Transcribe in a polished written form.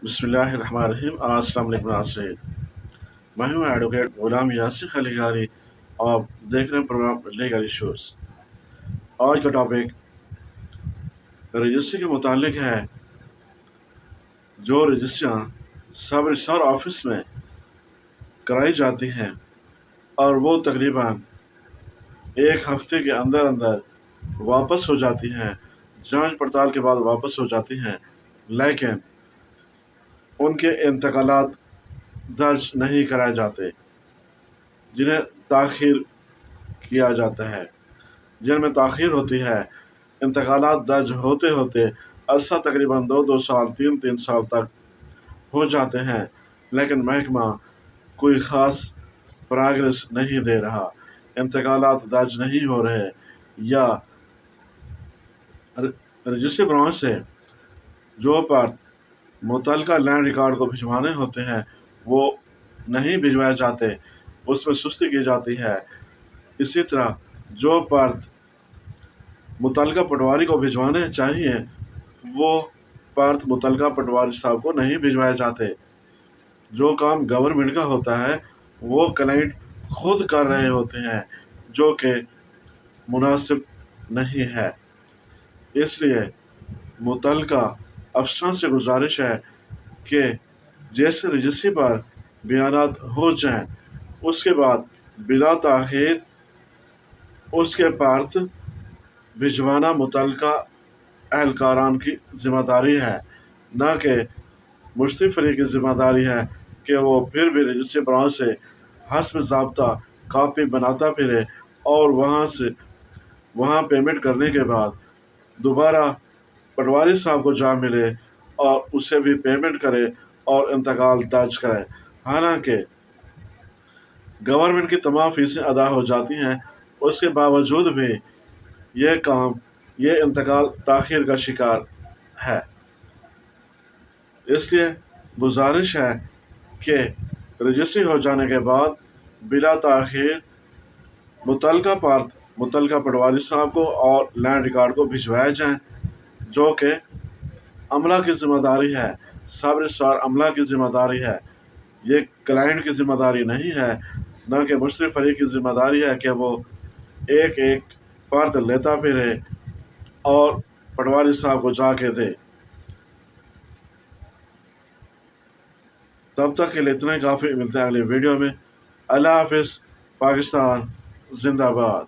बिस्मिल्लाहिर्रहमानिर्रहीम। अस्सलाम वालेकुम नाज़रीन, मैं हूँ एडवोकेट गुलाम यासिर अलीगारी और देख रहे हैं प्रोग्राम लीगल इशूज़। आज का टॉपिक रजिस्ट्री के मुतालिक है। जो रजिस्ट्रियाँ सब रजिस्ट्रार ऑफिस में कराई जाती हैं और वो तकरीबन एक हफ्ते के अंदर अंदर वापस हो जाती हैं, जांच पड़ताल के बाद वापस हो जाती हैं, लेकिन उनके इंतकालात दर्ज नहीं कराए जाते, जिन्हें ताख़ीर किया जाता है। जिनमें ताख़ीर होती है, इंतकालात दर्ज होते होते अरसा तकरीबन 2-2 साल 3-3 साल तक हो जाते हैं, लेकिन महकमा कोई ख़ास प्रोग्रेस नहीं दे रहा, इंतकालात दर्ज नहीं हो रहे, या रजिस्ट्री ब्रांच से जो पर मुतल्लिका लैंड रिकॉर्ड को भिजवाने होते हैं वो नहीं भिजवाए जाते, उसमें सुस्ती की जाती है। इसी तरह जो पर्त मुतल्लिका पटवारी को भिजवाने चाहिए वो पर्त मुतल्लिका पटवारी साहब को नहीं भिजवाए जाते। जो काम गवर्नमेंट का होता है वो क्लाइंट खुद कर रहे होते हैं, जो कि मुनासिब नहीं है। इसलिए मुतल्लिका अफसरान से गुजारिश है कि जैसे रजिस्ट्री पर बयानात हो जाएं, उसके बाद बिला ताख़ीर उसके पर्त भिजवाना मुतल्लिका एहलकारान की ज़िम्मेदारी है, न कि मुश्तरी फरीक की ज़िम्मेदारी है कि वो फिर भी रजिस्ट्री ब्रांच से हस्ब ज़ाब्ता कापी बनाता फिरे और वहाँ पेमेंट करने के बाद दोबारा पटवारी साहब को जा मिले और उससे भी पेमेंट करे और इंतकाल दर्ज करे। हालांकि गवर्नमेंट की तमाम फीसें अदा हो जाती हैं, उसके बावजूद भी ये इंतकाल ताख़ीर का शिकार है। इसलिए गुजारिश है कि रजिस्ट्री हो जाने के बाद बिला ताख़ीर मुतल्लिका पटवारी साहब को और लैंड रिकॉर्ड को भिजवाया जाए, जो कि अमला की ज़िम्मेदारी है, सब रजिस्ट्रार अमला की ज़िम्मेदारी है। ये क्लाइंट की ज़िम्मेदारी नहीं है, न कि मुश्तरी फरीक की ज़िम्मेदारी है कि वो एक एक पर्त लेता फिरे और पटवारी साहब को जाके दे। तब तक के लिए इतना ही काफ़ी। मिलते हैं अगले वीडियो में। अल्लाह हाफ़िज़। पाकिस्तान जिंदाबाद।